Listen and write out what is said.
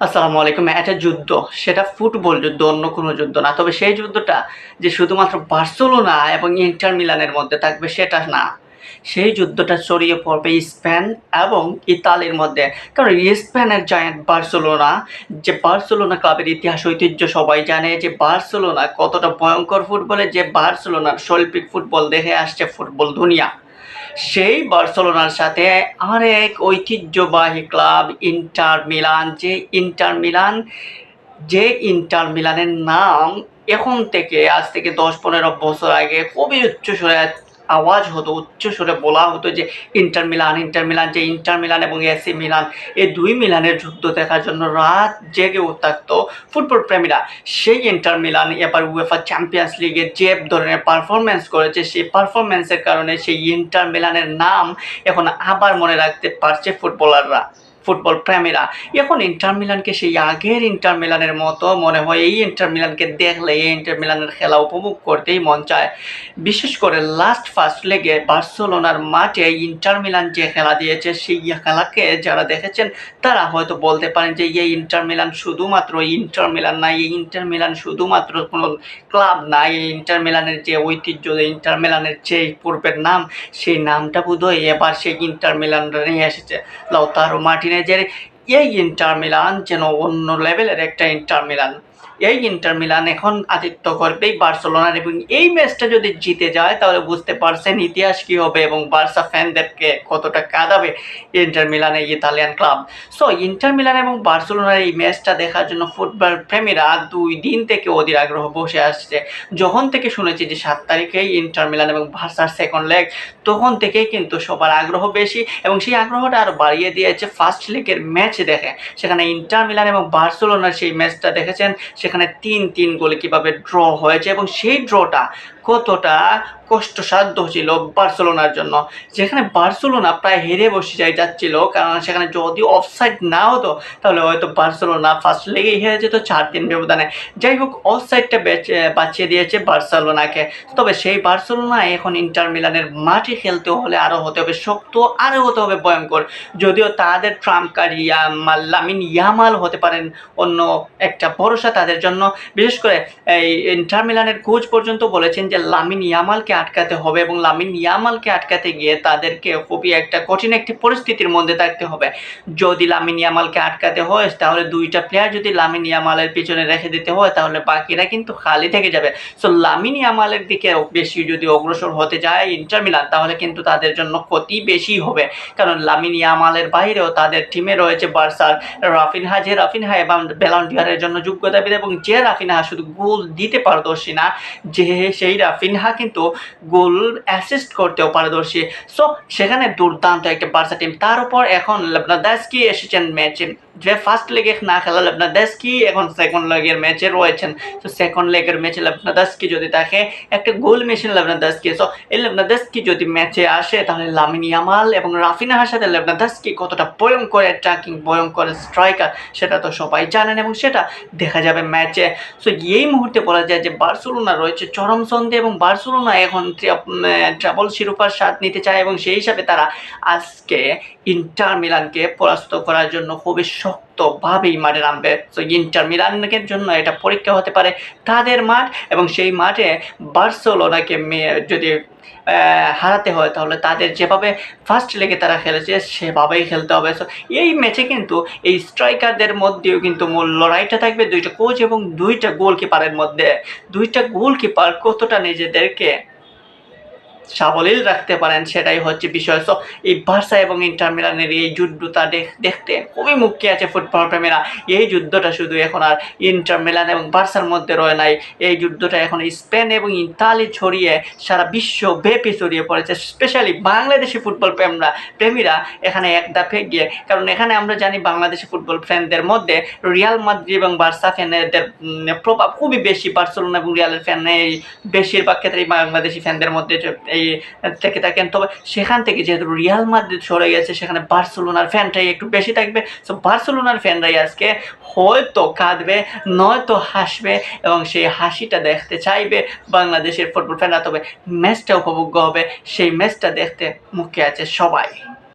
আসসালামু আলাইকুম। একটা যুদ্ধ, সেটা ফুটবল যুদ্ধ, অন্য কোনো যুদ্ধ না। তবে সেই যুদ্ধটা যে শুধুমাত্র বার্সেলোনা এবং ইন্টার মিলানের মধ্যে থাকবে সেটা না। সেই যুদ্ধটা ছড়িয়ে পড়বে স্পেন এবং ইতালির মধ্যে। কারণ স্পেনের জায়ান্ট বার্সেলোনা, যে বার্সেলোনা ক্লাবের ইতিহাস ঐতিহ্য সবাই জানে যে বার্সেলোনা কতটা ভয়ঙ্কর ফুটবলে, যে বার্সেলোনার শৈল্পিক ফুটবল দেখে আসছে ফুটবল দুনিয়া। সেই বার্সেলোনার সাথে আরেক ঐতিহ্যবাহী ক্লাব ইন্টার মিলান, যে ইন্টার মিলানের নাম এখন থেকে আজ থেকে ১০-১৫ বছর আগে খুবই উচ্চস্বরে আওয়াজ হতো, উচ্চস্বরে বলা হতো যে ইন্টার মিলান, যে ইন্টার মিলান এবং এসি মিলান, এই ২ মিলানের যুদ্ধ দেখার জন্য রাত জেগে থাকতো ফুটবল প্রেমীরা। সেই ইন্টার মিলান এবার উয়েফা চ্যাম্পিয়ন্স লিগে যে ধরনের পারফরম্যান্স করেছে, সেই পারফরম্যান্সের কারণে সেই ইন্টার মিলানের নাম এখন আবার মনে রাখতে পারছে ফুটবলাররা, ফুটবল প্রেমীরা। এখন ইন্টার মিলানকে সেই আগের ইন্টার মিলানের মতো মনে হয়। এই ইন্টার মিলানকে দেখলে এই ইন্টার মিলানের খেলা উপভোগ করতেই মন চায়। বিশেষ করে ফার্স্ট লেগে বার্সেলোনার মাঠে ইন্টার মিলান যে খেলা দিয়েছে, সেই খেলাকে যারা দেখেছেন তারা হয়তো বলতে পারেন যে এই ইন্টার মিলান শুধুমাত্র ইন্টার মিলান না, এই ইন্টার মিলান শুধুমাত্র কোনো ক্লাব না, এই ইন্টার মিলানের যে ঐতিহ্য, ইন্টার মিলানের যে পূর্বের নাম, সেই নামটা বোধহয় এবার সেই ইন্টার মিলানরা নিয়ে এসেছে। লাউতারো মার্টিনেজের এই ইন্টার মিলান যেন অন্য লেভেলের একটা ইন্টার মিলান। এই ইন্টার মিলান এখন আতিথ্য করবেই বার্সেলোনার, এবং এই ম্যাচটা যদি জিতে যায় তাহলে বুঝতে পারছেন ইতিহাস কী হবে এবং বার্সা ফ্যানদেরকে কতটা কাঁদাবে ইন্টার মিলানের Italian club. So inter Milan এবং বার্সেলোনার এই ম্যাচটা দেখার জন্য ফুটবল প্রেমীরা ২ দিন থেকে অধীর আগ্রহ বসে আসছে। যখন থেকে শুনেছি যে ৭ তারিখেই ইন্টার মিলান এবং বার্সার সেকেন্ড লেগ, তখন থেকেই কিন্তু সবার আগ্রহ বেশি, এবং সেই আগ্রহটা আরও বাড়িয়ে দিয়েছে ফার্স্ট লেগের ম্যাচ দেখে। সেখানে ইন্টার মিলান এবং বার্সেলোনার সেই ম্যাচটা দেখেছেন, সেখানে ৩-৩ গোলে কীভাবে ড্র হয়েছে এবং সেই ড্রটা কতটা কষ্টসাধ্য ছিল বার্সেলোনার জন্য, যেখানে বার্সেলোনা প্রায় হেরে বসে যাচ্ছিল। কারণ সেখানে যদি অফসাইড না হতো তাহলে হয়তো বার্সেলোনা ফার্স্ট লেগেই হেরে যেত ৪-৩ ব্যবধানে। যাই হোক, অফসাইডটা বাঁচিয়ে দিয়েছে বার্সেলোনাকে। তবে সেই বার্সেলোনা এখন ইন্টার মিলানের মাঠে খেলতে হলে আরও হতে হবে শক্ত, আরও হতে হবে ভয়ঙ্কর। যদিও তাদের ট্রাম্প কার্ড লামিন ইয়ামাল হতে পারেন অন্য একটা ভরসা তাদের জন্য। বিশেষ করে এই ইন্টার মিলানের কোচ পর্যন্ত বলেছেন যে লামিন ইয়ামালকে আটকাতে হবে, এবং লামিন ইয়ামালকে আটকাতে গিয়ে তাদেরকে খুবই একটা কঠিন একটি পরিস্থিতির মধ্যে থাকতে হবে। যদি লামিন ইয়ামালকে আটকাতে হয় তাহলে ২টা প্লেয়ার যদি লামিন ইয়ামালের পিছনে রেখে দিতে হয় তাহলে বাকিরা কিন্তু খালি থেকে যাবে। সো লামিন ইয়ামালের দিকে বেশি যদি অগ্রসর হতে যায় ইন্টার মিলান তাহলে কিন্তু তাদের জন্য ক্ষতি বেশি হবে। কারণ লামিন ইয়ামালের বাইরেও তাদের টিমে রয়েছে বার্সার রাফিনহা, যে রাফিনহা এবং ব্যালন ডি'অরের জন্য যোগ্যতাবিদ, এবং যে রাফিনহা শুধু গোল দিতে পারদর্শী না, যে সেই রাফিনহা কিন্তু গোল অ্যাসিস্ট করতেও পারদর্শী। সো সেখানে দুর্দান্ত একটা বার্সা টিম। তার উপর এখন লেভানডস্কি এসেছেন ম্যাচে, যে ফার্স্ট লেগে না খেলা লেভানডস্কি এখন সেকেন্ড লেগের ম্যাচে রয়েছেন। তো সেকেন্ড লেগের ম্যাচে লেভানডস্কি যদি থাকে, একটা গোল মেশিন লেভানডস্কি। সো এই লেভানডস্কি যদি ম্যাচে আসে তাহলে লামিন ইয়ামাল এবং রাফিনহার সাথে লেভানডস্কি কতটা ভয়ঙ্কর অ্যাটাকিং, ভয়ঙ্কর স্ট্রাইকার সেটা তো সবাই জানেন, এবং সেটা দেখা যাবে ম্যাচে। সো এই মুহূর্তে বলা যায় যে বার্সেলোনা রয়েছে চরম ছন্দে, এবং বার্সেলোনা এখন ট্রাবল শিরোপার স্বাদ নিতে চায়, এবং সেই হিসাবে তারা আজকে ইন্টার মিলানকে পরাস্ত করার জন্য খুবই শক্তভাবেই মাঠে নামবে। সো ইন্টার মিলানের জন্য এটা পরীক্ষা হতে পারে তাদের মাঠ, এবং সেই মাঠে বার্সেলোনাকে যদি হারাতে হয় তাহলে তাদের যেভাবে ফার্স্ট লেগে তারা খেলেছে সেভাবেই খেলতে হবে। সো এই ম্যাচে কিন্তু এই স্ট্রাইকারদের মধ্যেও কিন্তু মূল লড়াইটা থাকবে ২টা কোচ এবং ২টা গোলকিপারের মধ্যে। ২টা গোলকিপার কতটা নিজেদেরকে সাবলীল রাখতে পারেন সেটাই হচ্ছে বিষয়। সো এই বার্সা এবং ইন্টার মিলানের এই যুদ্ধটা দেখতে খুবই মুখিয়ে আছে ফুটবল প্রেমীরা। এই যুদ্ধটা শুধু এখন আর ইন্টার মিলান এবং বার্সার মধ্যে রয়ে নাই, এই যুদ্ধটা এখন স্পেন এবং ইতালি ছড়িয়ে সারা বিশ্বব্যাপী ছড়িয়ে পড়েছে। স্পেশালি বাংলাদেশি ফুটবল প্রেমীরা এখানে এক ধাপে গিয়ে, কারণ এখানে আমরা জানি বাংলাদেশি ফুটবল ফ্যানদের মধ্যে রিয়াল মাদ্রিদ এবং বার্সা ফ্যানদের প্রভাব খুবই বেশি। বার্সেলোনা এবং রিয়ালের ফ্যান এই বেশিরভাগ ক্ষেত্রেই বাংলাদেশি ফ্যানদের মধ্যে এই থেকে থাকেন। তবে সেখান থেকে যেহেতু রিয়াল মাদ্রিদ সরে গেছে, সেখানে বার্সেলোনার ফ্যানটাই একটু বেশি থাকবে। সো বার্সেলোনার ফ্যানরাই আজকে হয়তো কাঁদবে, নয়তো হাসবে, এবং সেই হাসিটা দেখতে চাইবে বাংলাদেশের ফুটবল ফ্যানরা। তবে ম্যাচটা উপভোগ্য হবে, সেই ম্যাচটা দেখতে মুখিয়ে আছে সবাই।